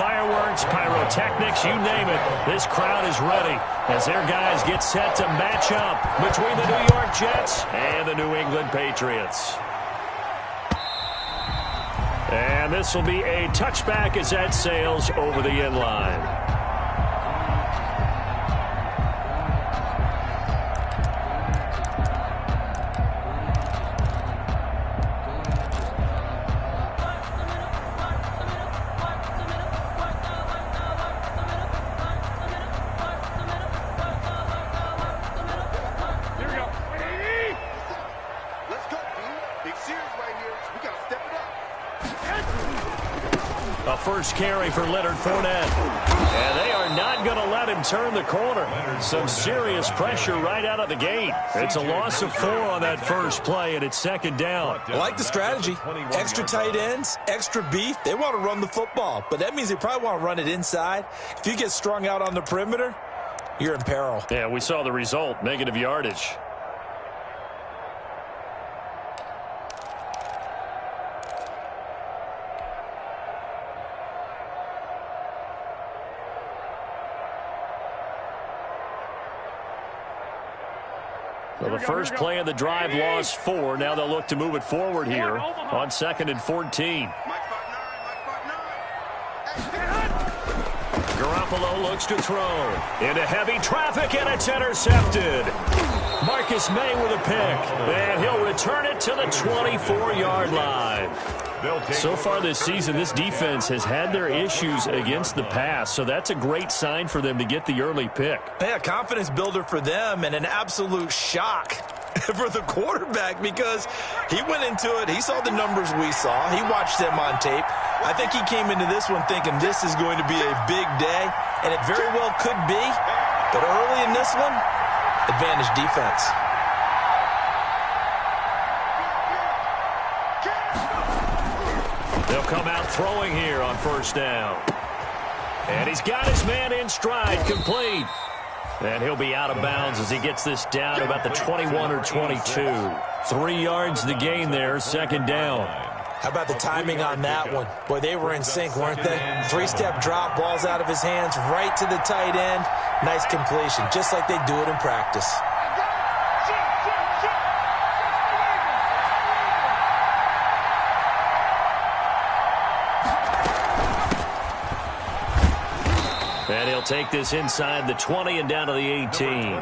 fireworks, pyrotechnics, you name it. This crowd is ready as their guys get set to match up between the New York Jets and the New England Patriots. And this will be a touchback as that sails over the end line. A first carry for Leonard Fournette. And they are not going to let him turn the corner. Some serious pressure right out of the gate. It's a loss of 4 on that first play, and it's second down. I like the strategy. Extra tight ends, extra beef. They want to run the football, but that means they probably want to run it inside. If you get strung out on the perimeter, you're in peril. Yeah, we saw the result, negative yardage. So the first play of the drive lost 4. Now they'll look to move it forward here on 2nd and 14. Garoppolo looks to throw into heavy traffic, and it's intercepted. Marcus May with a pick, and he'll return it to the 24-yard line. So far this season, this defense has had their issues against the pass, so that's a great sign for them to get the early pick. Yeah, confidence builder for them and an absolute shock for the quarterback because he went into it. He saw the numbers we saw. He watched them on tape. I think he came into this one thinking this is going to be a big day, and it very well could be. But early in this one, advantage defense. They'll come out throwing here on first down. And he's got his man in stride, complete. And he'll be out of bounds as he gets this down about the 21 or 22. 3 yards the gain there, second down. How about the timing on that one? Boy, they were in sync, weren't they? 3-step drop, balls out of his hands, right to the tight end. Nice completion, just like they do it in practice. And he'll take this inside the 20 and down to the 18.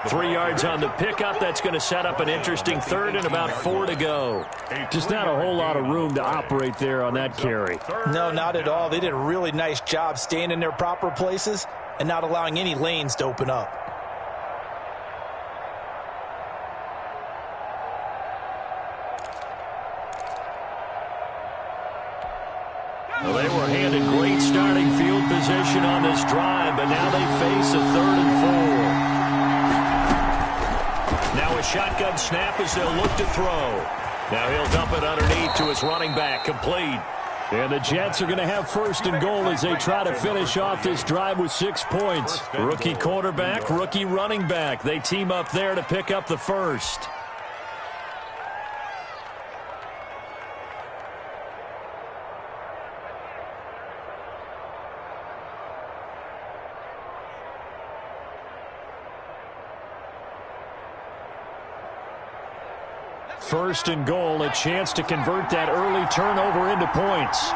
3 yards on the pickup. That's going to set up an interesting third and about 4 to go. Just not a whole lot of room to operate there on that carry. No, not at all. They did a really nice job staying in their proper places and not allowing any lanes to open up. Well, they were handed great starting field position on this drive, but now they face a 3rd and 4. Now a shotgun snap as they'll look to throw. Now he'll dump it underneath to his running back, complete. And the Jets are going to have 1st and goal as they try to finish off this drive with 6 points. Rookie quarterback, rookie running back. They team up there to pick up the first. First and goal, a chance to convert that early turnover into points.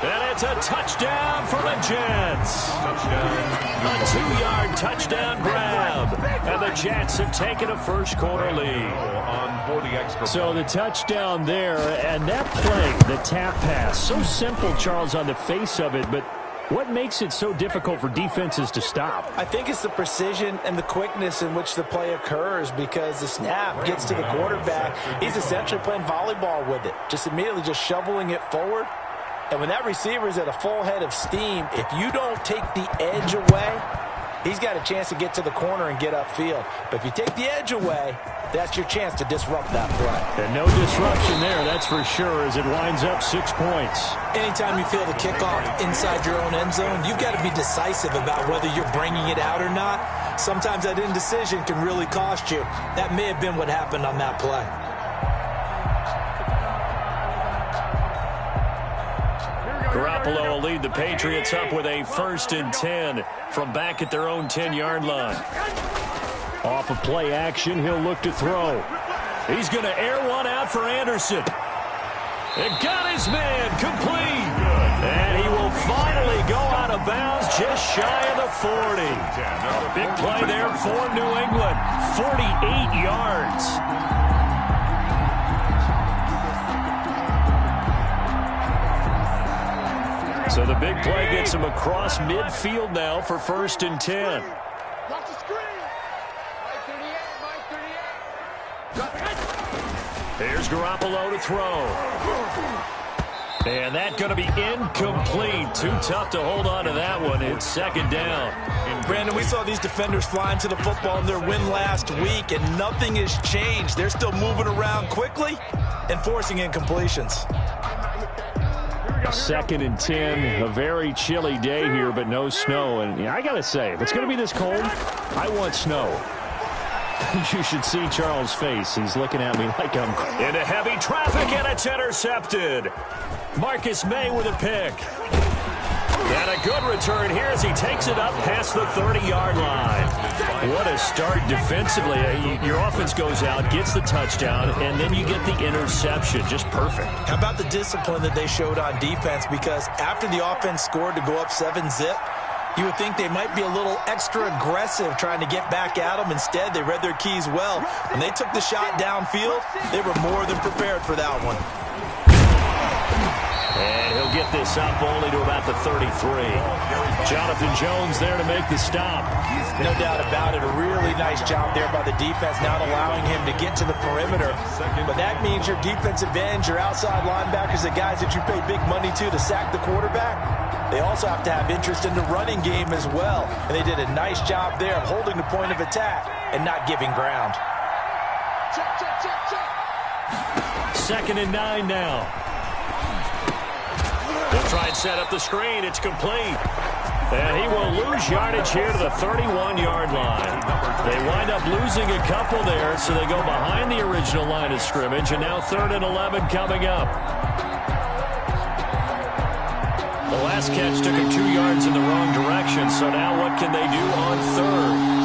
And it's a touchdown for the Jets. A 2-yard touchdown grab. And the Jets have taken a first quarter lead. So the touchdown there, and that play, the tap pass, so simple, Charles, on the face of it, but what makes it so difficult for defenses to stop? I think it's the precision and the quickness in which the play occurs because the snap gets to the quarterback. He's essentially playing volleyball with it, just immediately just shoveling it forward. And when that receiver is at a full head of steam, if you don't take the edge away, he's got a chance to get to the corner and get upfield. But if you take the edge away, that's your chance to disrupt that play. And no disruption there, that's for sure, as it winds up 6 points. Anytime you feel the kickoff inside your own end zone, you've got to be decisive about whether you're bringing it out or not. Sometimes that indecision can really cost you. That may have been what happened on that play. Garoppolo will lead the Patriots up with a 1st and 10 from back at their own 10-yard line. Off of play action, he'll look to throw. He's going to air one out for Anderson. And got his man complete. And he will finally go out of bounds just shy of the 40. A big play there for New England. 48 yards. So the big play gets him across midfield now for 1st and 10. Here's Garoppolo to throw. And that's going to be incomplete. Too tough to hold on to that one. It's 2nd down. Brandon, we saw these defenders flying to the football in their win last week, and nothing has changed. They're still moving around quickly and forcing incompletions. 2nd and 10, a very chilly day here, but no snow. And I got to say, if it's going to be this cold, I want snow. You should see Charles' face. He's looking at me like I'm into heavy traffic, and it's intercepted. Marcus May with a pick. And a good return here as he takes it up past the 30-yard line. What a start defensively. Your offense goes out, gets the touchdown, and then you get the interception. Just perfect. How about the discipline that they showed on defense? Because after the offense scored to go up 7-zip, you would think they might be a little extra aggressive trying to get back at them. Instead, they read their keys well. When they took the shot downfield, they were more than prepared for that one. And he'll get this up only to about the 33. Jonathan Jones there to make the stop. No doubt about it. A really nice job there by the defense, not allowing him to get to the perimeter. But that means your defensive ends, your outside linebackers, the guys that you pay big money to sack the quarterback, they also have to have interest in the running game as well. And they did a nice job there of holding the point of attack and not giving ground. 2nd and 9 now. They'll try and set up the screen. It's complete. And he will lose yardage here to the 31-yard line. They wind up losing a couple there, so they go behind the original line of scrimmage, and now 3rd and 11 coming up. The last catch took him 2 yards in the wrong direction, so now what can they do on 3rd?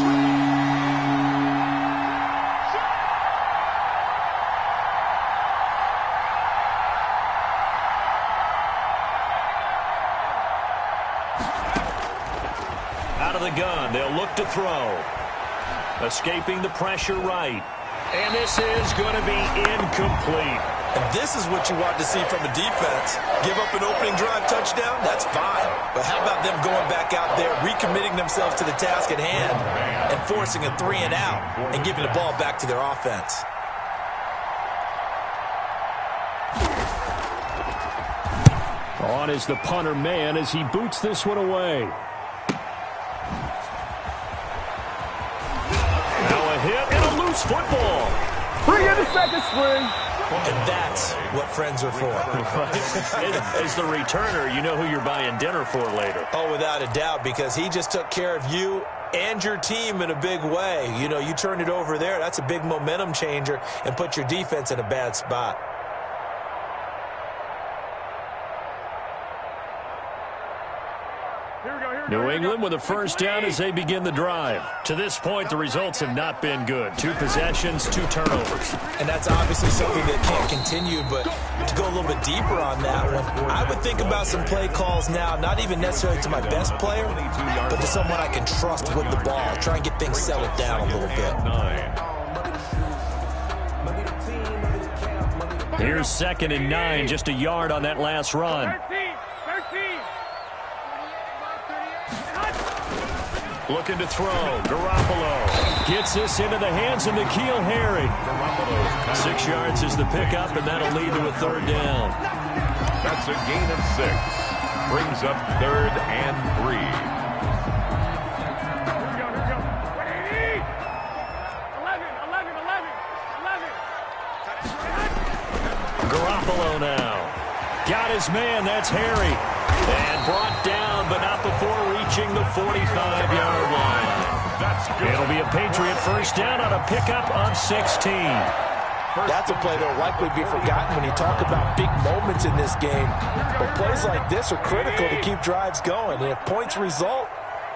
Out of the gun, they'll look to throw. Escaping the pressure right. And this is going to be incomplete. And this is what you want to see from a defense. Give up an opening drive touchdown, that's fine. But how about them going back out there, recommitting themselves to the task at hand, and forcing a 3 and out, and giving the ball back to their offense. On is the punter man as he boots this one away. Now a hit and a loose football. Bring in the second string. And that's what friends are for. As the returner, you know who you're buying dinner for later. Oh, without a doubt, because he just took care of you and your team in a big way. You know, you turned it over there. That's a big momentum changer and put your defense in a bad spot. New England with a first down as they begin the drive. To this point, the results have not been good. 2 possessions, 2 turnovers. And that's obviously something that can't continue, but to go a little bit deeper on that one, I would think about some play calls now, not even necessarily to my best player, but to someone I can trust with the ball. Try and get things settled down a little bit. Here's 2nd and 9, just a yard on that last run. Looking to throw. Garoppolo gets this into the hands of N'Keal Harry. 6 yards is the pickup, and that'll lead to a 3rd down. That's a gain of 6. Brings up 3rd and 3. Garoppolo now. Got his man. That's Harry. And brought down, but not before reaching the 45-yard line. It'll be a Patriot first down on a pickup of 16. That's a play that will likely be forgotten when you talk about big moments in this game. But plays like this are critical to keep drives going. And if points result,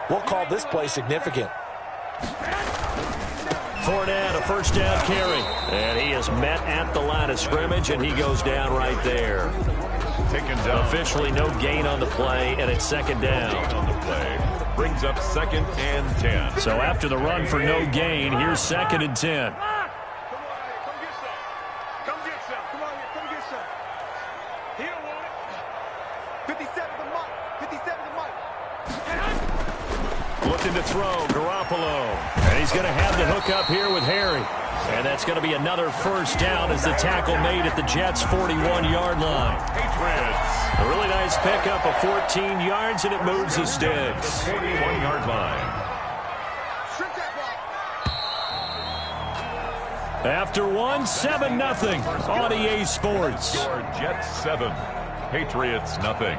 we'll call this play significant. Fournette, a first down carry. And he is met at the line of scrimmage, and he goes down right there. Taken down. Officially no gain on the play, and it's second down. On the play. Brings up 2nd and 10. So after the run for no gain, here's 2nd and 10. Looking to throw, Garoppolo. And he's going to have the hook up here with Harry. And that's going to be another first down as the tackle made at the Jets' 41-yard line. Patriots. A really nice pickup of 14 yards, and it moves the sticks. 41-yard line. After one, 7-0 on EA Sports. Jets 7, Patriots nothing.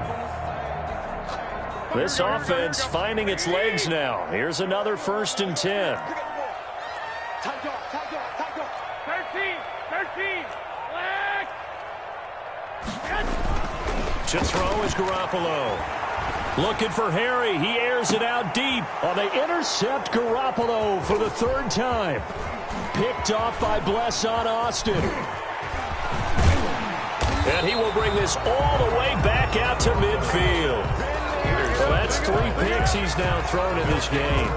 This offense finding its legs now. Here's another 1st and 10. 13. To throw is Garoppolo. Looking for Harry. He airs it out deep. Oh, they intercept Garoppolo for the 3rd time. Picked off by Blesson Austin. And he will bring this all the way back out to midfield. So that's 3 picks he's now thrown in this game.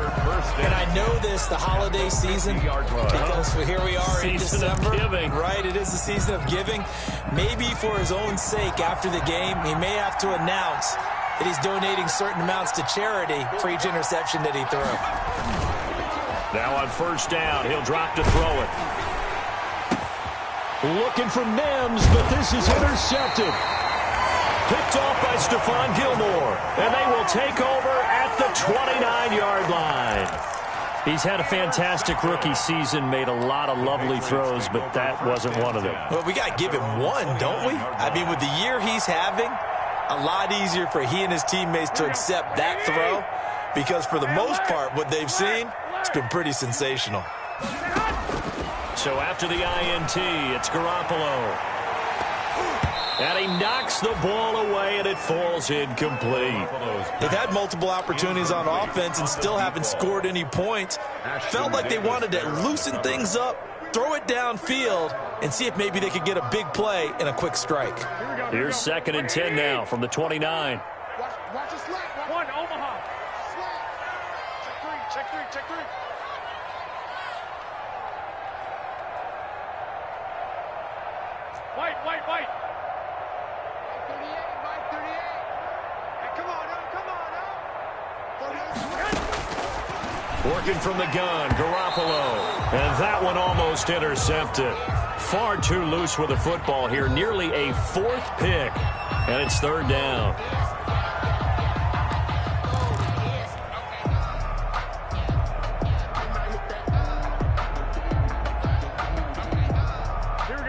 And I know this, the holiday season, because here we are in December. Right, it is the season of giving. Maybe for his own sake after the game, he may have to announce that he's donating certain amounts to charity for each interception that he threw. Now on 1st down, he'll drop to throw it. Looking for Mims, but this is intercepted. Picked off by Stephon Gilmore, and they will take over at the 29-yard line. He's had a fantastic rookie season, made a lot of lovely throws, but that wasn't one of them. Well, we got to give him one, don't we? I mean, with the year he's having, a lot easier for he and his teammates to accept that throw, because for the most part, what they've seen, it's been pretty sensational. So after the INT, it's Garoppolo. And he knocks the ball away, and it falls incomplete. They've had multiple opportunities on offense and still haven't scored any points. Felt like they wanted to loosen things up, throw it downfield, and see if maybe they could get a big play and a quick strike. Here's 2nd and 10 now from the 29. Watch the slack. One, Omaha. Slack. Check three. White. 38. Hey, come on now. Working from the gun, Garoppolo. And that one almost intercepted. Far too loose with the football here. Nearly a 4th pick. And it's 3rd down.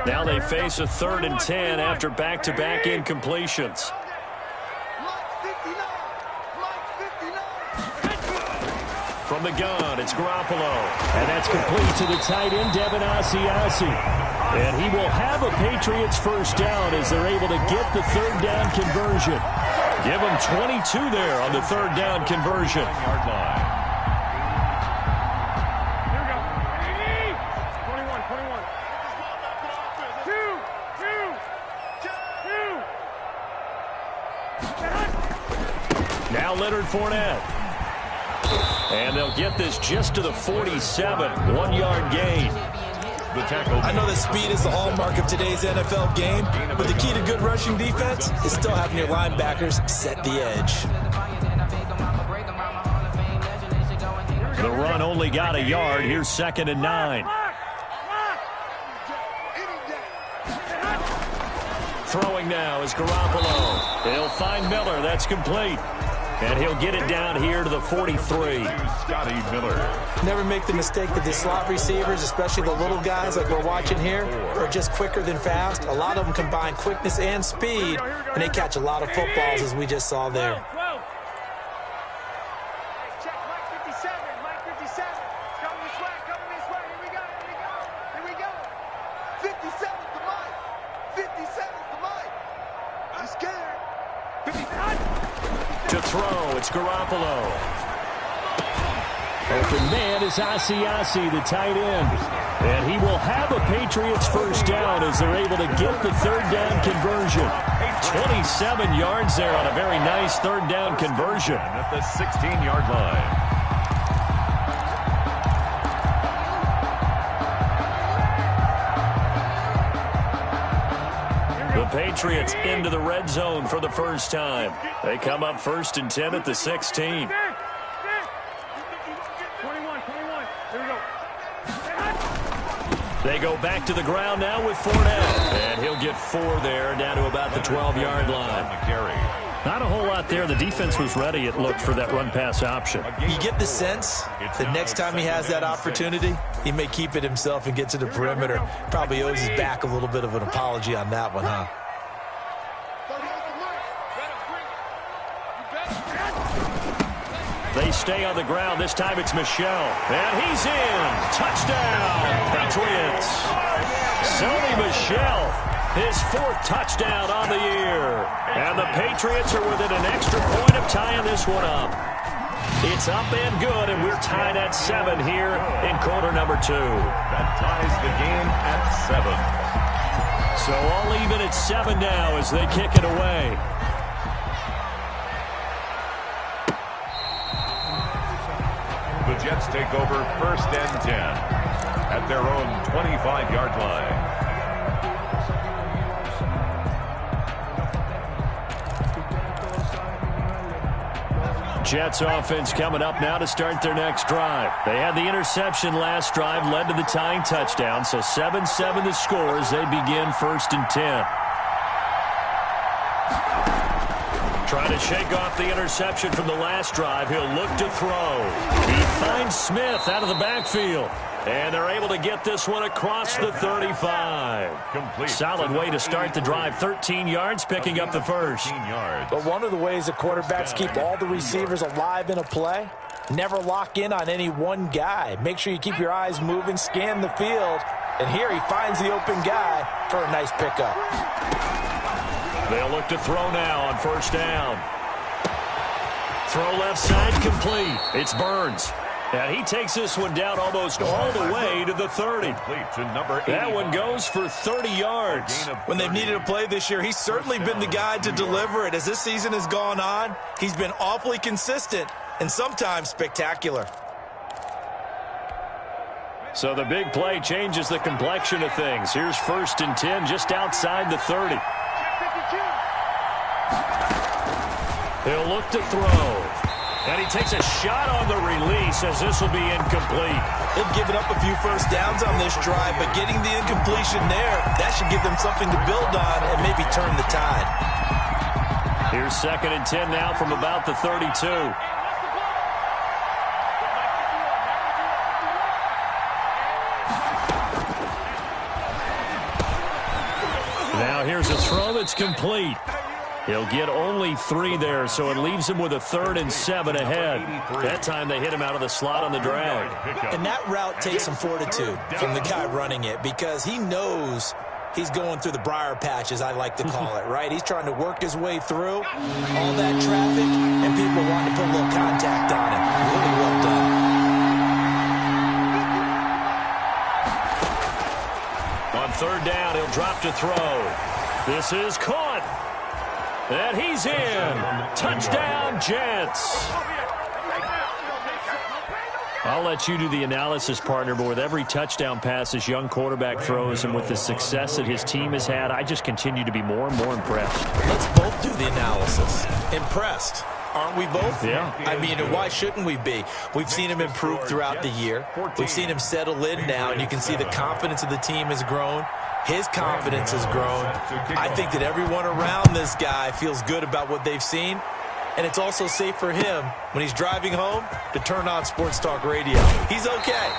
Now they face a 3rd and 10 after back-to-back incompletions. From the gun, it's Garoppolo. And that's complete to the tight end, Devin Asiasi. And he will have a Patriots first down as they're able to get the 3rd down conversion. Give them 22 there on the 3rd down conversion. Yard line. Now Leonard Fournette. And they'll get this just to the 47. 1-yard gain. The tackle. I know that speed is the hallmark of today's NFL game, but the key to good rushing defense is still having your linebackers set the edge. The run only got a yard. Here's 2nd and 9. Throwing now is Garoppolo. He'll find Miller. That's complete. And he'll get it down here to the 43. Scotty Miller. Never make the mistake that the slot receivers, especially the little guys like we're watching here, are just quicker than fast. A lot of them combine quickness and speed, and they catch a lot of footballs, as we just saw there. Check, Mike 57. Coming this way. Here we go. 57. To throw, it's Garoppolo. Open man is Asiasi, the tight end. And he will have a Patriots first down as they're able to get the third down conversion. 27 yards there on a very nice third down conversion. At the 16-yard line. The Patriots into the red zone for the first time. They come up 1st and 10 at the 16. 21. Here we go. They go back to the ground now with Fournette. And he'll get 4 there, down to about the 12-yard line. Not a whole lot there. The defense was ready, it looked, for that run-pass option. You get the sense that next time he has that opportunity, he may keep it himself and get to the perimeter. Probably owes his back a little bit of an apology on that one, huh? They stay on the ground. This time it's Michel. And he's in. Touchdown, Patriots. Sony Michel, his 4th touchdown on the year. And the Patriots are within an extra point of tying this one up. It's up and good, and we're tied at 7 here in quarter number 2. That ties the game at 7. So all even at 7 now as they kick it away. The Jets take over 1st and 10 at their own 25-yard line. Jets offense coming up now to start their next drive. They had the interception last drive, led to the tying touchdown, so 7-7 the score as they begin 1st and 10. Trying to shake off the interception from the last drive. He'll look to throw. He finds Smith out of the backfield. And they're able to get this one across the 35. Complete. Solid way to start the drive. 13 yards, picking up the first. But one of the ways the quarterbacks keep all the receivers alive in a play, never lock in on any one guy. Make sure you keep your eyes moving, scan the field. And here he finds the open guy for a nice pickup. They'll look to throw now on 1st down. Throw left side complete. It's Burns. And he takes this one down almost all the way to the 30. That one goes for 30 yards. When they've needed a play this year, he's certainly been the guy to deliver it. As this season has gone on, he's been awfully consistent and sometimes spectacular. So the big play changes the complexion of things. Here's 1st and 10 just outside the 30. He'll look to throw. And he takes a shot on the release as this will be incomplete. They've given up a few first downs on this drive, but getting the incompletion there, that should give them something to build on and maybe turn the tide. Here's 2nd and 10 now from about the 32. Now here's a throw that's complete. He'll get only 3 there, so it leaves him with a 3rd and 7 ahead. That time they hit him out of the slot on the drag. And that route takes some fortitude from the guy running it because he knows he's going through the briar patch, as I like to call it, right? He's trying to work his way through all that traffic, and people want to put a little contact on him. Really well done. On 3rd down, he'll drop to throw. This is caught. And he's in. Touchdown, Jets. I'll let you do the analysis, partner, but with every touchdown pass this young quarterback throws and with the success that his team has had, I just continue to be more and more impressed. Let's both do the analysis. Impressed. Aren't we both? Yeah. I mean, and why shouldn't we be? We've seen him improve throughout the year. We've seen him settle in now, and you can see the confidence of the team has grown. His confidence has grown. I think that everyone around this guy feels good about what they've seen. And it's also safe for him when he's driving home to turn on Sports Talk Radio. He's okay.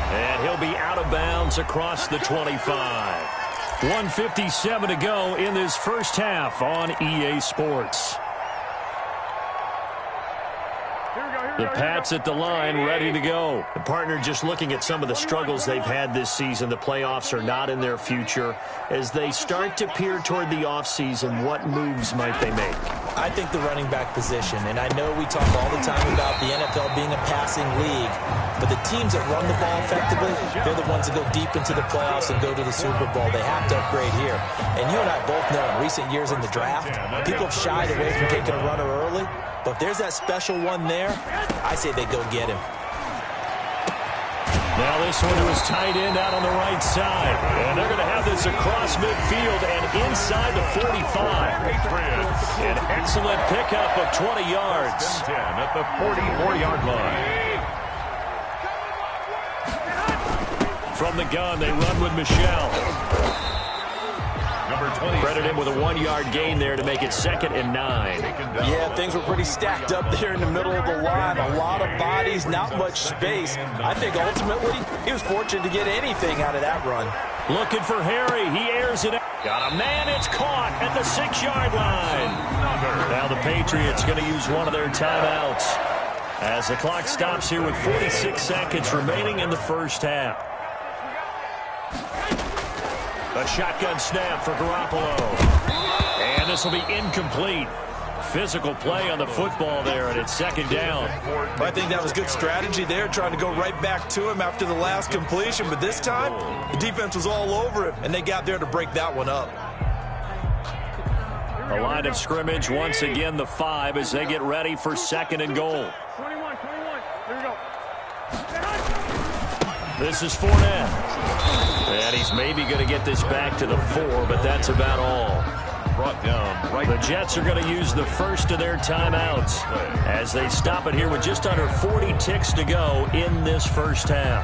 And he'll be out of bounds across the 25. 1:57 to go in this first half on EA Sports. Here we go. The Pats at the line, ready to go. The partner, just looking at some of the struggles they've had this season, the playoffs are not in their future. As they start to peer toward the offseason, what moves might they make? I think the running back position, and I know we talk all the time about the NFL being a passing league, but the teams that run the ball effectively, they're the ones that go deep into the playoffs and go to the Super Bowl. They have to upgrade here. And you and I both know in recent years in the draft, people have shied away from taking a runner early. But if there's that special one there, I say they go get him. Now this one to his tight end out on the right side. And they're going to have this across midfield and inside the 45. An excellent pickup of 20 yards. 10 at the 44-yard line. From the gun, they run with Michelle. Credit him with a 1-yard gain there to make it 2nd and 9. Yeah, things were pretty stacked up there in the middle of the line. A lot of bodies, not much space. I think ultimately he was fortunate to get anything out of that run. Looking for Harry. He airs it out. Got a man. It's caught at the 6-yard line. Now the Patriots going to use one of their timeouts as the clock stops here with 46 seconds remaining in the first half. A shotgun snap for Garoppolo. And this will be incomplete. Physical play on the football there, and it's 2nd down. I think that was good strategy there, trying to go right back to him after the last completion. But this time, the defense was all over him, and they got there to break that one up. A line of scrimmage, once again, the 5 as they get ready for 2nd and goal. 21. Here we go. This is Fournette. And he's maybe going to get this back to the 4, but that's about all. Brought down right. The Jets are going to use the first of their timeouts as they stop it here with just under 40 ticks to go in this first half.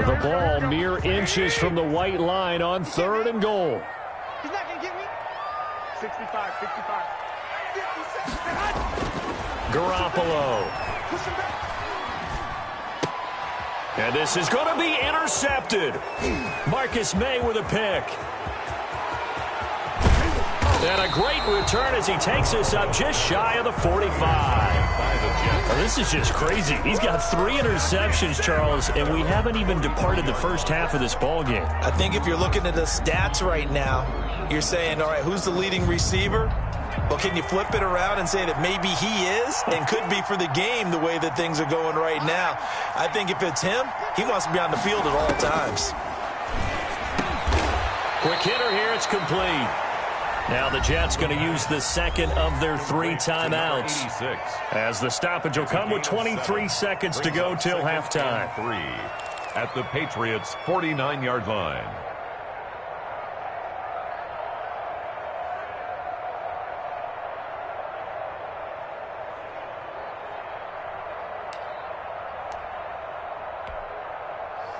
The ball mere inches from the white line on 3rd and goal. He's not going to get me. 65. 56. Garoppolo. Push him back. And this is going to be intercepted. Marcus May with a pick. And a great return as he takes us up just shy of the 45. Well, this is just crazy. He's got 3 interceptions, Charles, and we haven't even departed the first half of this ball game. I think if you're looking at the stats right now, you're saying, all right, who's the leading receiver? Well, can you flip it around and say that maybe he is and could be for the game the way that things are going right now? I think if it's him, he wants to be on the field at all times. Quick hitter here. It's complete. Now the Jets going to use the 2nd of their 3 timeouts. As the stoppage will come with 23 seconds to go till halftime. 3 at the Patriots' 49-yard line.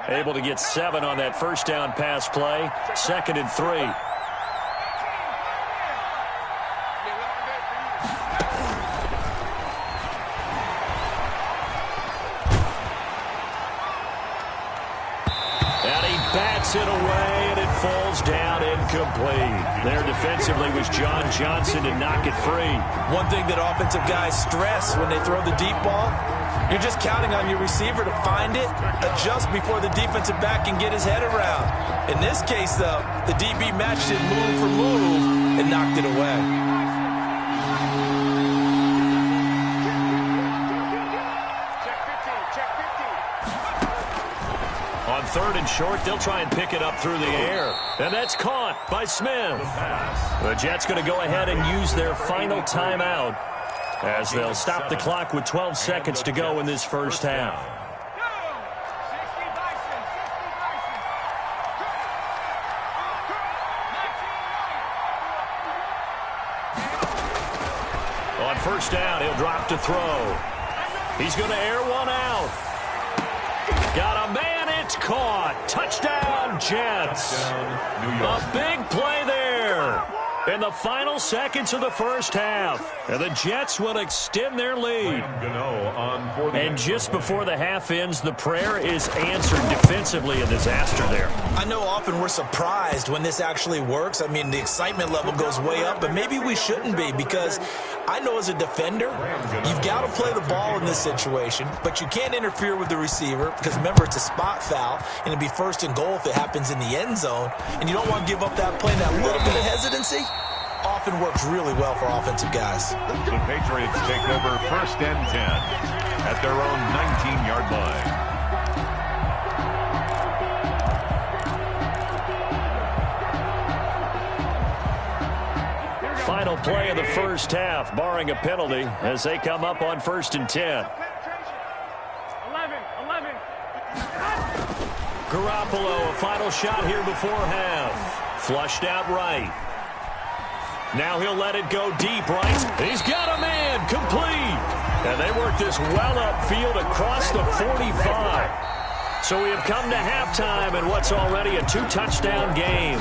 Able to get 7 on that first down pass play. 2nd and 3. And he bats it away, and it falls down incomplete. There defensively was John Johnson to knock it free. One thing that offensive guys stress when they throw the deep ball, you're just counting on your receiver to find it, adjust before the defensive back can get his head around. In this case, though, the DB matched it move for move and knocked it away. Check 15. On 3rd and short, they'll try and pick it up through the air. And that's caught by Smith. The Jets going to go ahead and use their final timeout as they'll stop the clock with 12 seconds to go in this first half. On first down, he'll drop to throw. He's going to air one out. Got a man, it's caught. Touchdown, Jets. A big play there. in the final seconds of the first half. And the Jets will extend their lead. And just before the half ends, the prayer is answered defensively. A disaster there. I know often we're surprised when this actually works. I mean, the excitement level goes way up, but maybe we shouldn't be, because I know as a defender, you've got to play the ball in this situation, but you can't interfere with the receiver because, remember, it's a spot foul, and it'd be first and goal if it happens in the end zone, and you don't want to give up that play. That little bit of hesitancy often works really well for offensive guys. The Patriots take over 1st and 10 at their own 19-yard line. Final play of the first half, barring a penalty, as they come up on 1st and 10. 11. Garoppolo, a final shot here before half. Flushed out right. Now he'll let it go deep right. He's got a man, complete. And they work this well upfield across the 45. So we have come to halftime in what's already a 2-touchdown game.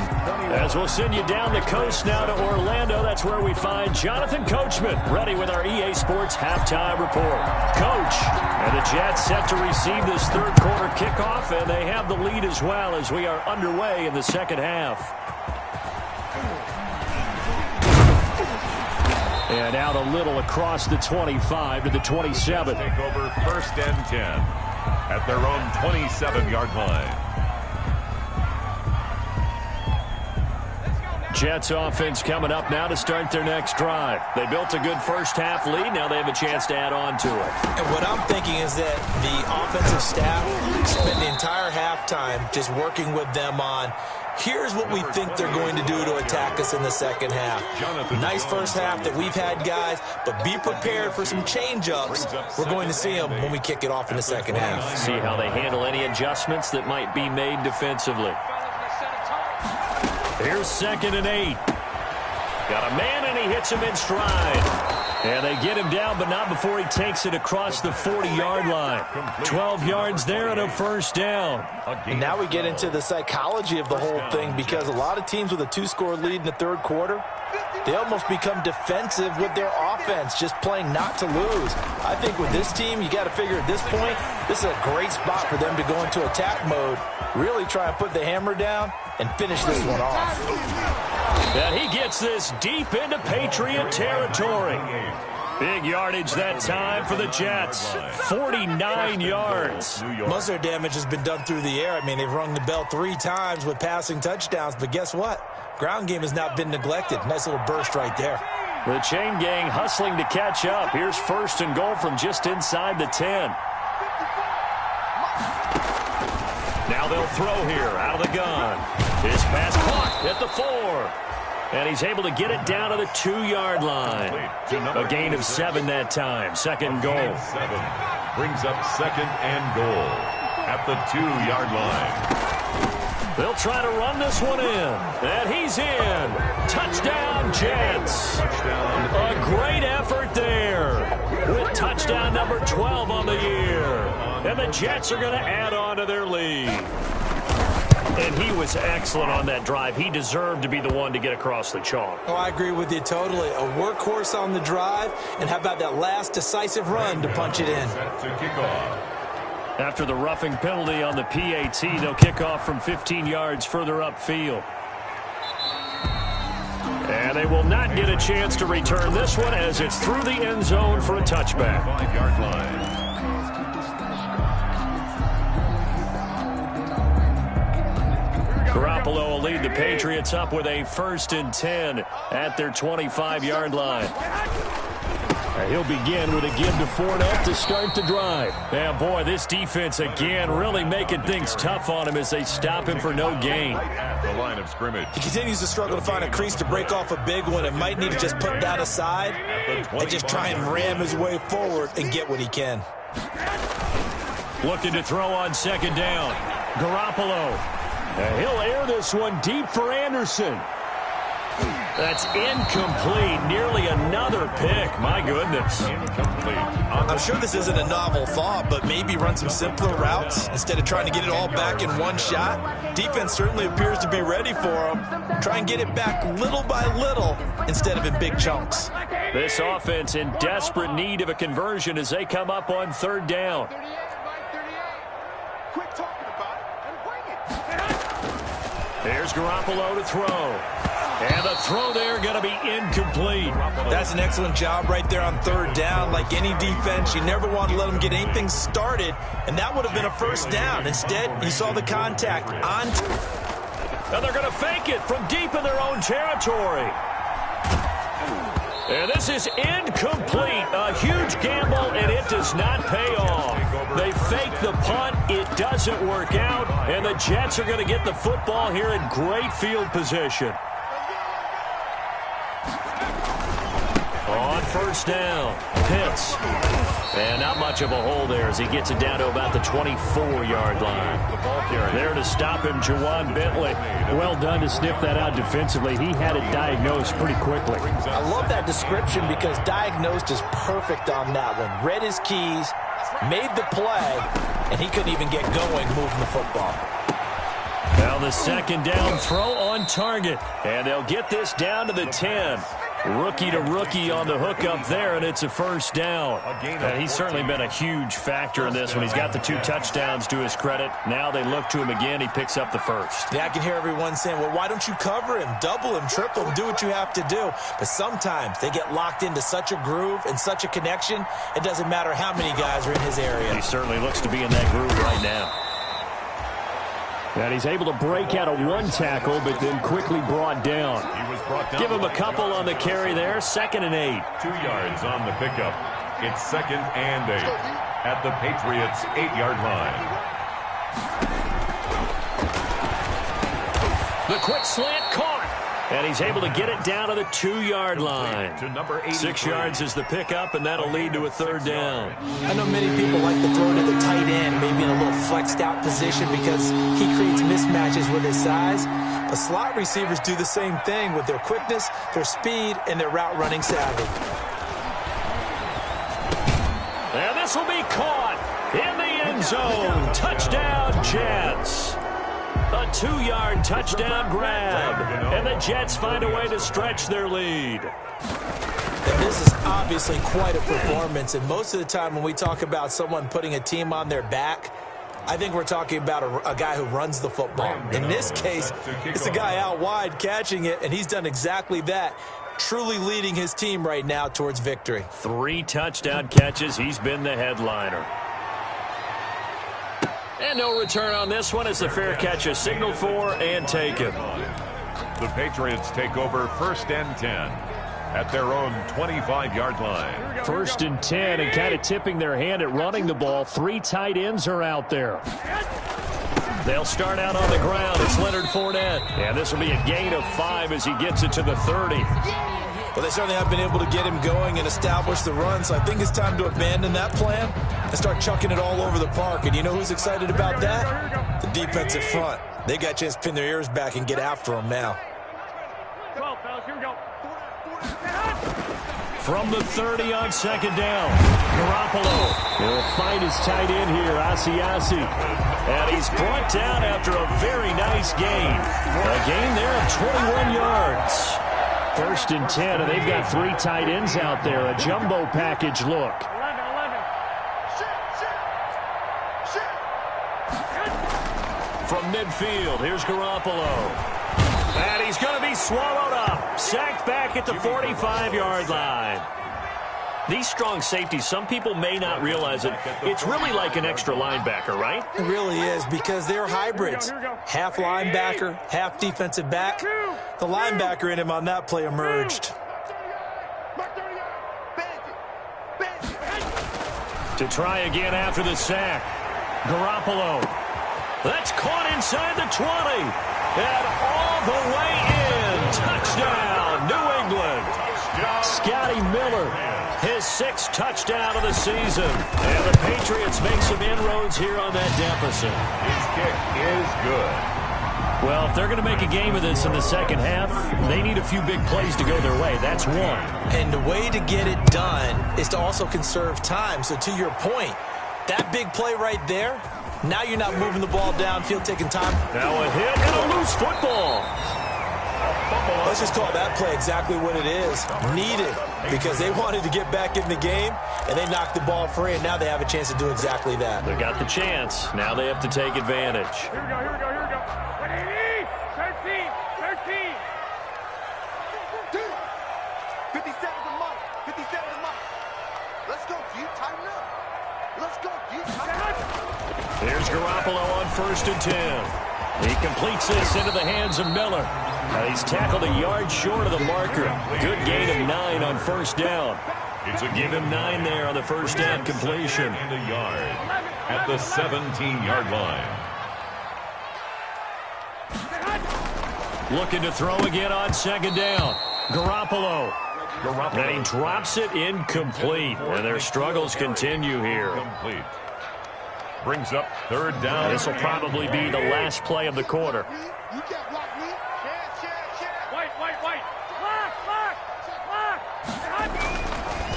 As we'll send you down the coast now to Orlando, that's where we find Jonathan Coachman, ready with our EA Sports halftime report. Coach, and the Jets set to receive this third quarter kickoff, and they have the lead as well as we are underway in the second half. And out a little across the 25 to the 27. Take over 1st and 10. At their own 27-yard line. Jets offense coming up now to start their next drive. They built a good first half lead. Now they have a chance to add on to it. And what I'm thinking is that the offensive staff spend the entire halftime just working with them on, here's what we think they're going to do to attack us in the second half. Nice first half that we've had, guys, but be prepared for some change-ups. We're going to see them when we kick it off in the second half. See how they handle any adjustments that might be made defensively. Here's 2nd and 8. Got a man, and he hits him in stride. And they get him down, but not before he takes it across the 40-yard line. 12 yards there and a first down. And now we get into the psychology of the whole thing, because a lot of teams with a 2-score lead in the third quarter, they almost become defensive with their offense, just playing not to lose. I think with this team, you got to figure at this point, this is a great spot for them to go into attack mode, really try and put the hammer down and finish this one off. And he gets this deep into Patriot territory. Big yardage that time for the Jets. 49 yards. Most of their damage has been done through the air. I mean, they've rung the bell 3 times with passing touchdowns, but guess what? Ground game has not been neglected. Nice little burst right there. The chain gang hustling to catch up. Here's 1st and goal from just inside the 10. Now they'll throw here out of the gun. His pass caught at the 4. And he's able to get it down to the 2-yard line. A gain of 7 that time. 2nd goal. 7 brings up 2nd and goal at the 2-yard line. They'll try to run this one in. And he's in. Touchdown, Jets. A great effort there with touchdown number 12 on the year. And the Jets are going to add on to their lead. And he was excellent on that drive. He deserved to be the one to get across the chalk. Oh, I agree with you totally. A workhorse on the drive. And how about that last decisive run to punch it in? To kick off. After the roughing penalty on the PAT, they'll kick off from 15 yards further upfield. And they will not get a chance to return this one as it's through the end zone for a touchback. 5-yard line. Garoppolo will lead the Patriots up with a 1st and 10 at their 25-yard line. He'll begin with a give to Fournette to start the drive. And boy, this defense again really making things tough on him as they stop him for no gain. At the line of scrimmage. He continues to struggle to find a crease to break off a big one, and might need to just put that aside and just try and ram his way forward and get what he can. Looking to throw on 2nd down. Garoppolo. And he'll air this one deep for Anderson. That's incomplete. Nearly another pick. My goodness. I'm sure this isn't a novel thought, but maybe run some simpler routes instead of trying to get it all back in one shot. Defense certainly appears to be ready for him. Try and get it back little by little instead of in big chunks. This offense in desperate need of a conversion as they come up on third down. Here's Garoppolo to throw. And the throw there going to be incomplete. That's an excellent job right there on third down. Like any defense, you never want to let them get anything started, and that would have been a first down. Instead, you saw the contact on. And they're going to fake it from deep in their own territory. And this is incomplete. A huge gamble, and it does not pay off. They fake the punt. It doesn't work out, and the Jets are going to get the football here in great field position. On first down, Pitts. And not much of a hole there as he gets it down to about the 24-yard line. There to stop him, Juwan Bentley. Well done to sniff that out defensively. He had it diagnosed pretty quickly. I love that description because diagnosed is perfect on that one. Read his keys, made the play, and he couldn't even get going moving the football. Now the second down throw on target. And they'll get this down to the 10. Rookie to rookie on the hook up there, and it's a first down. And he's certainly been a huge factor in this one. He's got the 2 touchdowns to his credit. Now they look to him again. He picks up the first. Yeah, I can hear everyone saying, well, why don't you cover him, double him, triple him, do what you have to do. But sometimes they get locked into such a groove and such a connection, it doesn't matter how many guys are in his area. He certainly looks to be in that groove right now. And he's able to break out of one tackle, but then quickly brought down. Give him a couple on the carry there. 2nd and 8. 2 yards on the pickup. It's 2nd and 8 at the Patriots' 8-yard line. The quick slant caught. And he's able to get it down to the 2-yard line. 6 yards is the pickup, and that'll lead to a third down. I know many people like to throw to the tight end, maybe in a little flexed out position because he creates mismatches with his size. But slot receivers do the same thing with their quickness, their speed, and their route running savvy. And this will be caught in the end zone. Touchdown, Jets. A 2-yard touchdown grab. And the Jets find a way to stretch their lead. And this is obviously quite a performance. And most of the time when we talk about someone putting a team on their back, I think we're talking about a guy who runs the football. In this case, it's a guy out wide catching it, and he's done exactly that. Truly leading his team right now towards victory. 3 touchdown catches. He's been the headliner. And no return on this one as the fair catch is signaled for and taken. The Patriots take over 1st and 10 at their own 25-yard line. 1st and 10, and kind of tipping their hand at running the ball. 3 tight ends are out there. They'll start out on the ground. It's Leonard Fournette. And this will be a gain of 5 as he gets it to the 30. Well, they certainly have been able to get him going and establish the run, so I think it's time to abandon that plan and start chucking it all over the park. And you know who's excited about that? The defensive front. They got a chance to pin their ears back and get after him now. 12, fellas, here we go. From the 30 on 2nd down, Garoppolo will find his tight end here, Asiasi. And he's brought down after a very nice gain. A gain there of 21 yards. 1st and 10, and they've got 3 tight ends out there. A jumbo package look. 11. From midfield, here's Garoppolo. And he's going to be swallowed up. Sacked back at the 45-yard line. These strong safeties, some people may not realize it. It's really like an extra linebacker, right? It really is because they're hybrids. Half linebacker, half defensive back. The linebacker in him on that play emerged. To try again after the sack. Garoppolo. That's caught inside the 20. And all the way in. Touchdown, New England. Scotty Miller. His 6th touchdown of the season. And the Patriots make some inroads here on that deficit. His kick is good. Well, if they're going to make a game of this in the second half, they need a few big plays to go their way. That's one. And the way to get it done is to also conserve time. So to your point, that big play right there, now you're not moving the ball downfield, taking time. Now a hit and a loose football. Let's just call that play exactly what it is. Needed, because they wanted to get back in the game, and they knocked the ball free, and now they have a chance to do exactly that. They got the chance. Now they have to take advantage. Here we go, here we go, here we go. 13, 13. 50 seconds a month. 50 seconds a month. Let's go, G. Tighten up. Let's go, G. Tighten up. Here's Garoppolo on 1st and 10. He completes this into the hands of Miller. He's tackled a yard short of the marker. Good gain of 9 on 1st down. Give him 9 there on the 1st down completion. And a yard at the 17-yard line. Looking to throw again on 2nd down. Garoppolo. And he drops it incomplete. And their struggles continue here. Complete. Brings up 3rd down. This will probably be the last play of the quarter. You can't block me. White. Block.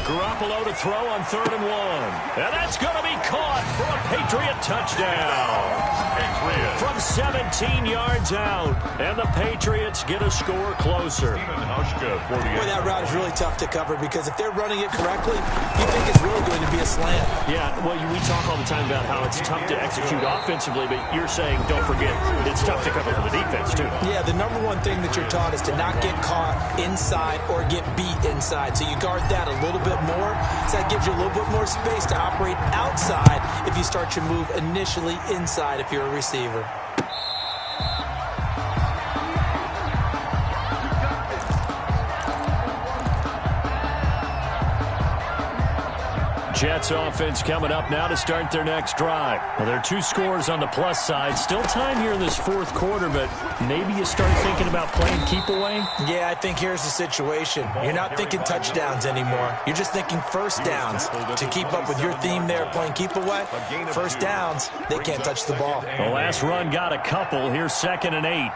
Garoppolo to throw on 3rd and 1. And that's going to be caught for a Patriot touchdown. From 17 yards out. And the Patriots get a score closer. Boy, that route is really tough to cover because if they're running it correctly, you think it's really going to be a slant. Yeah, well, we talk all the time about how it's tough to execute offensively, but you're saying, don't forget, it's tough to cover for the defense, too. Yeah, the number one thing that you're taught is to not get caught inside or get beat inside. So you guard that a little bit more. So that gives you a little bit more space to operate outside if you start your move initially inside if you're a receiver. Jets offense coming up now to start their next drive. Well, there are 2 scores on the plus side. Still time here in this 4th quarter, but maybe you start thinking about playing keep away? Yeah, I think here's the situation. You're not thinking touchdowns anymore. You're just thinking 1st downs. To keep up with your theme there, playing keep away, 1st downs, they can't touch the ball. The last run got a couple. Here's 2nd and 8.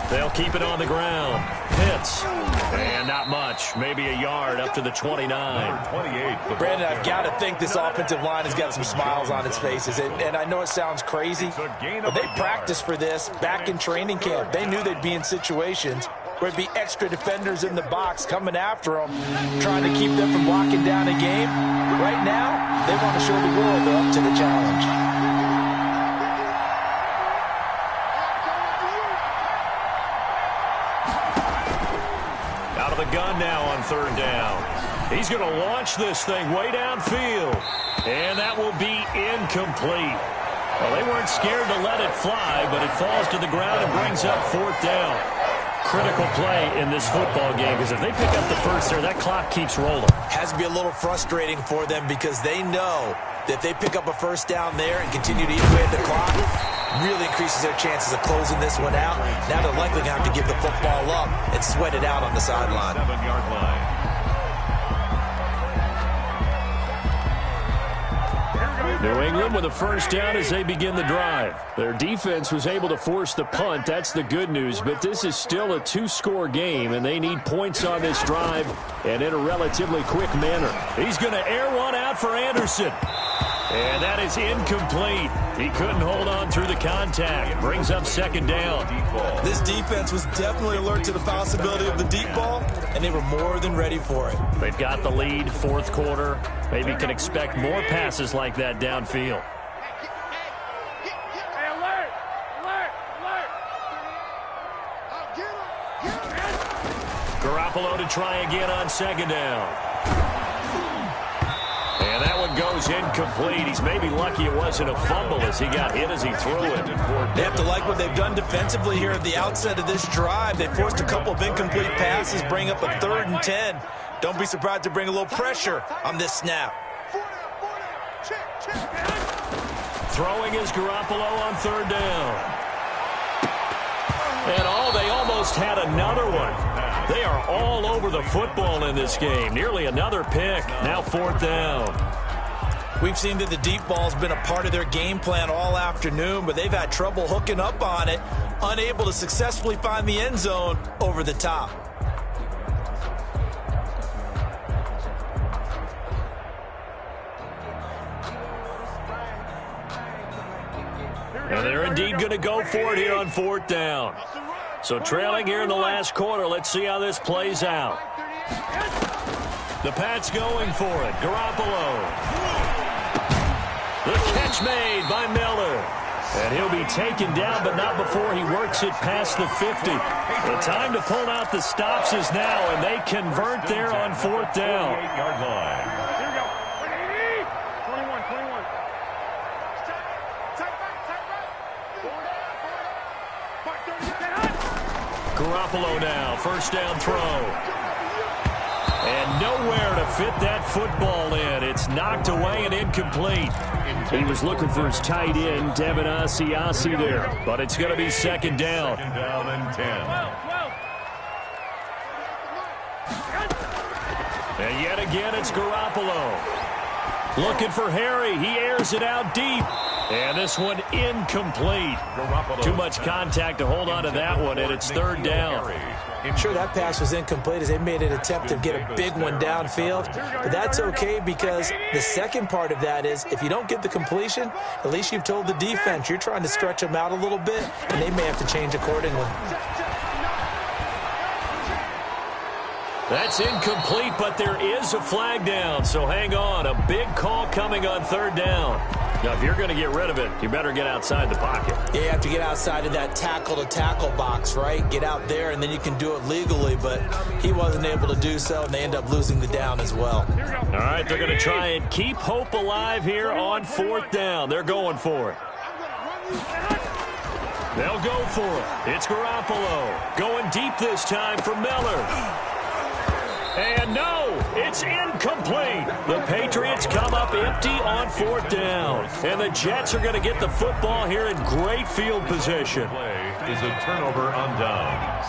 They'll keep it on the ground. Hits. And not much. Maybe a yard up to the 29. Brandon, I've got to think this offensive line has got some smiles on its faces. And I know it sounds crazy, but they practiced for this back in training camp. They knew they'd be in situations where it'd be extra defenders in the box coming after them, trying to keep them from locking down a game. Right now, they want to show the world they're up to the challenge. Gun now on 3rd down. He's going to launch this thing way downfield. And that will be incomplete. Well, they weren't scared to let it fly, but it falls to the ground and brings up 4th down. Critical play in this football game because if they pick up the 1st there, that clock keeps rolling. Has to be a little frustrating for them because they know that if they pick up a 1st down there and continue to eat away at the clock, really increases their chances of closing this one out. Now they're likely going to have to give the football up and sweat it out on the sideline. 7-yard line. New England with a 1st down as they begin the drive. Their defense was able to force the punt. That's the good news. But this is still a 2-score game, and they need points on this drive and in a relatively quick manner. He's going to air one out for Anderson. And that is incomplete. He couldn't hold on through the contact. Brings up 2nd down. This defense was definitely alert to the possibility of the deep ball, and they were more than ready for it. They've got the lead, 4th quarter. Maybe can expect more passes like that downfield. Hey, alert! Garoppolo to try again on 2nd down. And that one goes incomplete. He's maybe lucky it wasn't a fumble as he got hit as he threw it. They have to like what they've done defensively here at the outset of this drive. They forced a couple of incomplete passes, bring up a 3rd and 10. Don't be surprised to bring a little pressure on this snap. Throwing is Garoppolo on 3rd down. And they almost had another one. They are all over the football in this game. Nearly another pick. Now 4th down. We've seen that the deep ball's been a part of their game plan all afternoon, but they've had trouble hooking up on it, unable to successfully find the end zone over the top. And they're indeed going to go for it here on 4th down. So trailing here in the last quarter, let's see how this plays out. The Pats going for it. Garoppolo. The catch made by Miller. And he'll be taken down, but not before he works it past the 50. The time to pull out the stops is now, and they convert there on 4th down. 48-yard line. Here we go. 21, 21. Garoppolo now, 1st down throw. And nowhere to fit that football in. It's knocked away and incomplete. He was looking for his tight end, Devin Asiasi there. But it's going to be 2nd down. 2nd down and 10. And yet again, it's Garoppolo. Looking for Harry. He airs it out deep. And this one incomplete. Too much contact to hold on to that one, and it's 3rd down. Sure, that pass was incomplete as they made an attempt to get a big one downfield. But that's okay because the second part of that is if you don't get the completion, at least you've told the defense you're trying to stretch them out a little bit, and they may have to change accordingly. That's incomplete, but there is a flag down, so hang on. A big call coming on 3rd down. Now, if you're going to get rid of it, you better get outside the pocket. Yeah, you have to get outside of that tackle-to-tackle box, right? Get out there, and then you can do it legally, but he wasn't able to do so, and they end up losing the down as well. All right, they're going to try and keep hope alive here on 4th down. They're going for it. They'll go for it. It's Garoppolo. Going deep this time for Miller. And no, it's incomplete. The Patriots come up empty on 4th down. And the Jets are going to get the football here in great field position. Play is a turnover on downs.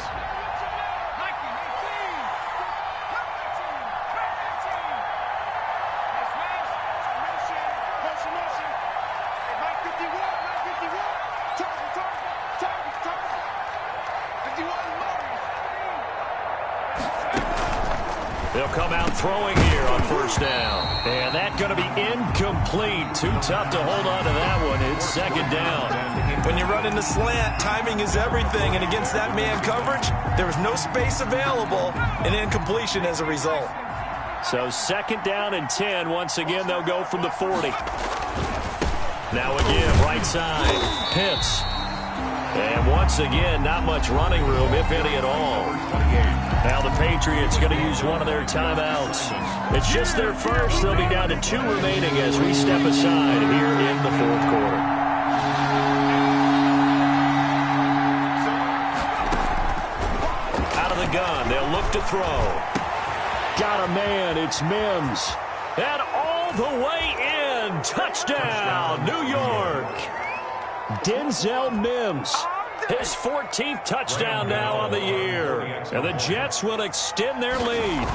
They'll come out throwing here on 1st down. And that's going to be incomplete. Too tough to hold on to that one. It's 2nd down. When you're running the slant, timing is everything. And against that man coverage, there was no space available, and incompletion as a result. So 2nd down and 10. Once again, they'll go from the 40. Now again, right side. Pitts. And once again, not much running room, if any at all. Now the Patriots going to use one of their timeouts. It's just their first. They'll be down to 2 remaining as we step aside here in the 4th quarter. Out of the gun, they'll look to throw. Got a man, it's Mims. And all the way in. Touchdown, New York. Denzel Mims. His 14th touchdown now on the year. And the Jets will extend their lead.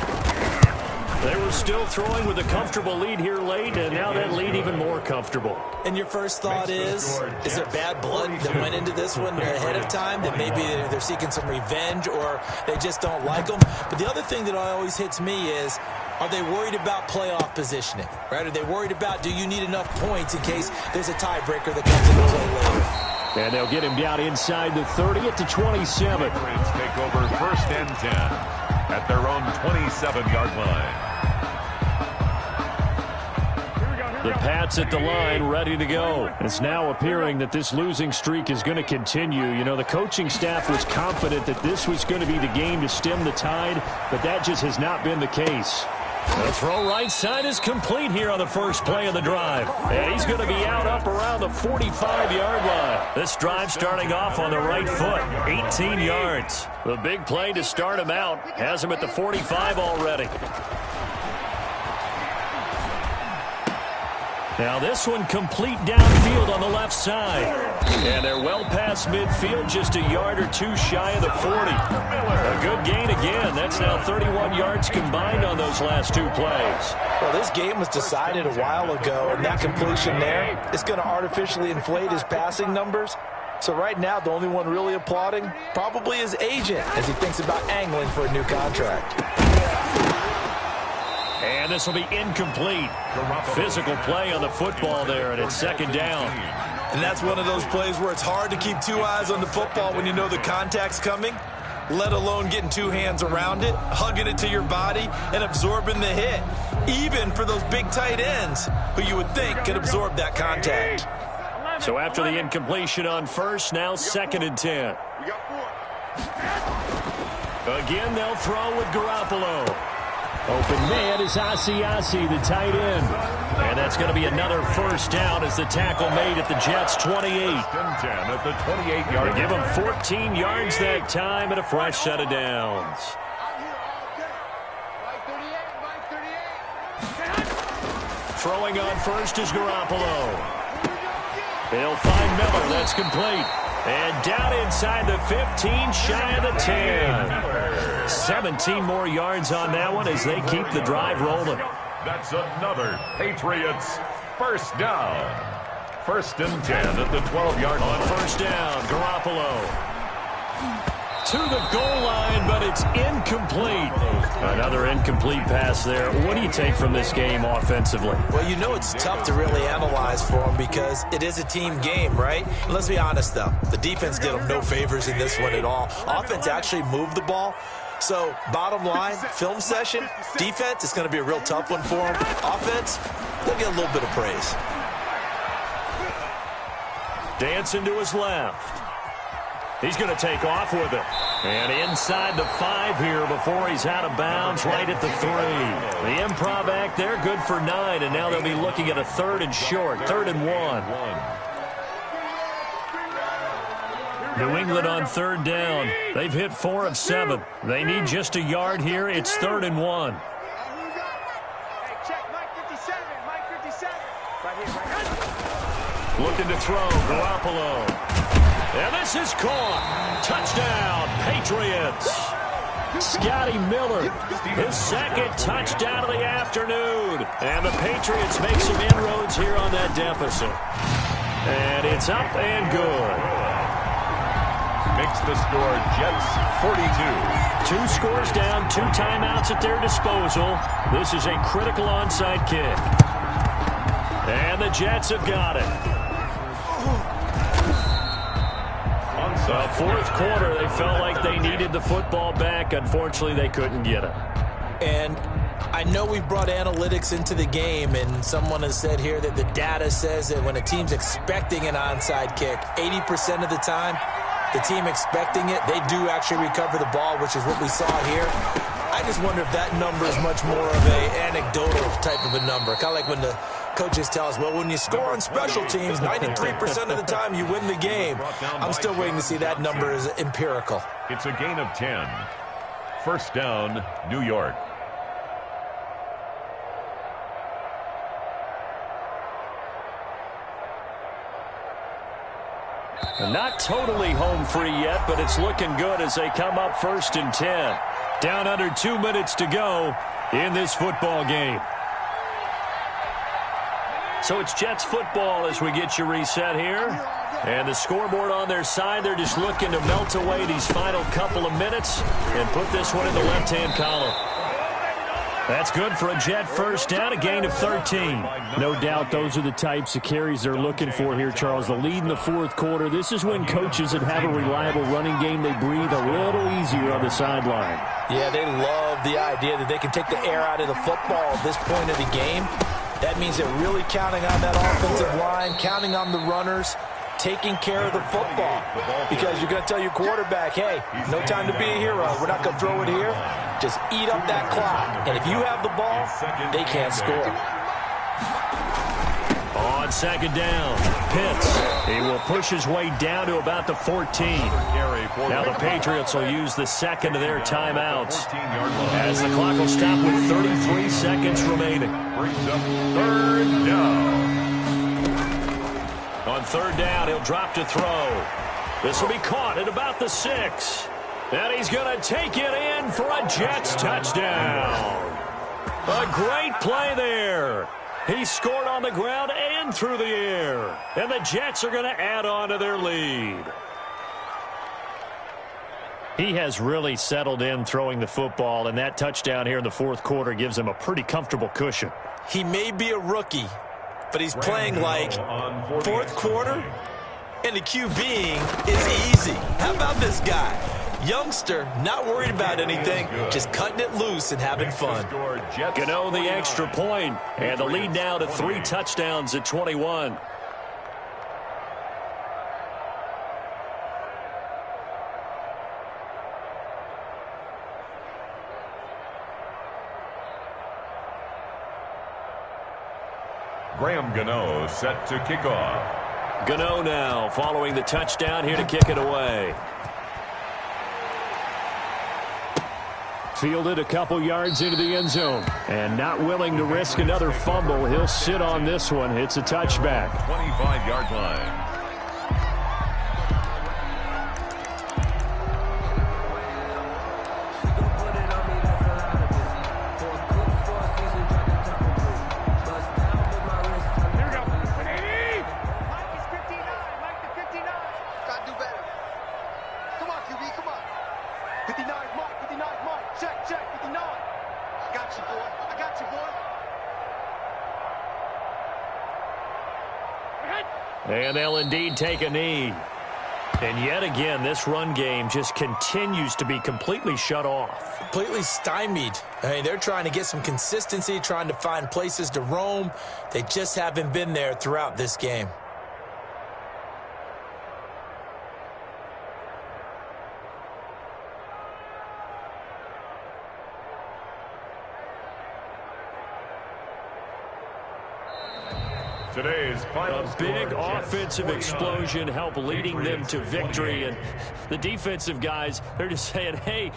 They were still throwing with a comfortable lead here late, and now that lead even more comfortable. And your first thought is there bad blood that went into this one ahead of time, that maybe they're seeking some revenge or they just don't like them? But the other thing that always hits me is, are they worried about playoff positioning? Right? Are they worried about, do you need enough points in case there's a tiebreaker that comes into play later? And they'll get him down inside the 30 at the 27. Patriots take over 1st and 10 at their own 27-yard line. The Pats at the line, ready to go. It's now appearing that this losing streak is going to continue. You know, the coaching staff was confident that this was going to be the game to stem the tide, but that just has not been the case. The throw right side is complete here on the first play of the drive. And he's going to be out up around the 45-yard line. This drive starting off on the right foot, 18 yards. The big play to start him out has him at the 45 already. Now this one complete downfield on the left side. And they're well past midfield, just a yard or two shy of the 40. A good gain again. That's now 31 yards combined on those last two plays. Well, this game was decided a while ago, and that completion there is going to artificially inflate his passing numbers. So right now, the only one really applauding probably his agent as he thinks about angling for a new contract. And this will be incomplete. Physical play on the football there, and it's second down. And that's one of those plays where it's hard to keep two eyes on the football when you know the contact's coming, let alone getting two hands around it, hugging it to your body, and absorbing the hit, even for those big tight ends who you would think could absorb that contact. So after the incompletion on first, now second and 10. Again, they'll throw with Garoppolo. Open man is Asiasi, the tight end. And that's going to be another first down as the tackle made at the Jets' 28. 10 at the 28-yard. Give them 14 yards that time and a fresh set of downs. Throwing on first is Garoppolo. They'll find Miller. That's complete. And down inside the 15, shy of the 10. 17 more yards on that one as they keep the drive rolling. That's another Patriots first down. First and 10 at the 12-yard line. On first down, Garoppolo to the goal line, but it's incomplete. Another incomplete pass there. What do you take from this game offensively? Well, you know it's tough to really analyze for them because it is a team game, right? Let's be honest, though. The defense did them no favors in this one at all. Offense actually moved the ball. So, bottom line, film session, defense, it's going to be a real tough one for them. Offense, they'll get a little bit of praise. Dancing to his left. He's going to take off with it. And inside the 5 here before he's out of bounds right at the 3. The improv act there, good for 9, and now they'll be looking at a 3rd and short, 3rd and 1. New England on 3rd down. They've hit 4 of 7. They need just a yard here. It's 3rd and 1. Looking to throw, Garoppolo. And this is caught. Touchdown, Patriots. Scotty Miller, his second touchdown of the afternoon. And the Patriots make some inroads here on that deficit. And it's up and good. Makes the score Jets 42. 2 scores down, 2 timeouts at their disposal. This is a critical onside kick. And the Jets have got it. The 4th quarter, they felt like they needed the football back. Unfortunately, they couldn't get it. And I know we brought analytics into the game, and someone has said here that the data says that when a team's expecting an onside kick, 80% of the time, the team expecting it, they do actually recover the ball, which is what we saw here. I just wonder if that number is much more of an anecdotal type of a number. Kind of like when the coaches tell us, well, when you score on special teams, 93% of the time you win the game. I'm still waiting to see that number is empirical. It's a gain of 10. First down, New York. Not totally home free yet, but it's looking good as they come up 1st and 10. Down under 2 minutes to go in this football game. So it's Jets football as we get you reset here. And the scoreboard on their side, they're just looking to melt away these final couple of minutes and put this one in the left-hand column. That's good for a Jet first down, a gain of 13. No doubt those are the types of carries they're looking for here, Charles. The lead in the 4th quarter. This is when coaches that have a reliable running game, they breathe a little easier on the sideline. Yeah, they love the idea that they can take the air out of the football at this point of the game. That means they're really counting on that offensive line, counting on the runners, taking care of the football. Because you're going to tell your quarterback, hey, no time to be a hero. We're not going to throw it here. Just eat up that clock. And if you have the ball, they can't score. On 2nd down, Pitts. He will push his way down to about the 14. Now the Patriots will use the second of their timeouts as the clock will stop with 33 seconds remaining. Brings up 3rd down. On third down, he'll drop to throw. This will be caught at about the 6. And he's going to take it in for a Jets touchdown. A great play there. He scored on the ground and through the air. And the Jets are going to add on to their lead. He has really settled in throwing the football, and that touchdown here in the fourth quarter gives him a pretty comfortable cushion. He may be a rookie, but he's playing like fourth quarter, and the QBing is easy. How about this guy? Youngster, not worried about anything, just cutting it loose and having fun. Gano the extra point, and the lead now to 3 touchdowns at 21. Graham Gano set to kick off. Gano now following the touchdown here to kick it away. Fielded a couple yards into the end zone. And not willing to risk another fumble. He'll sit on this one. It's a touchback. 25-yard line. And they'll indeed take a knee. And yet again, this run game just continues to be completely shut off. Completely stymied. I mean, they're trying to get some consistency, trying to find places to roam. They just haven't been there throughout this game. Today's final a big offensive explosion helped leading them to victory, and the defensive guys, they're just saying, hey,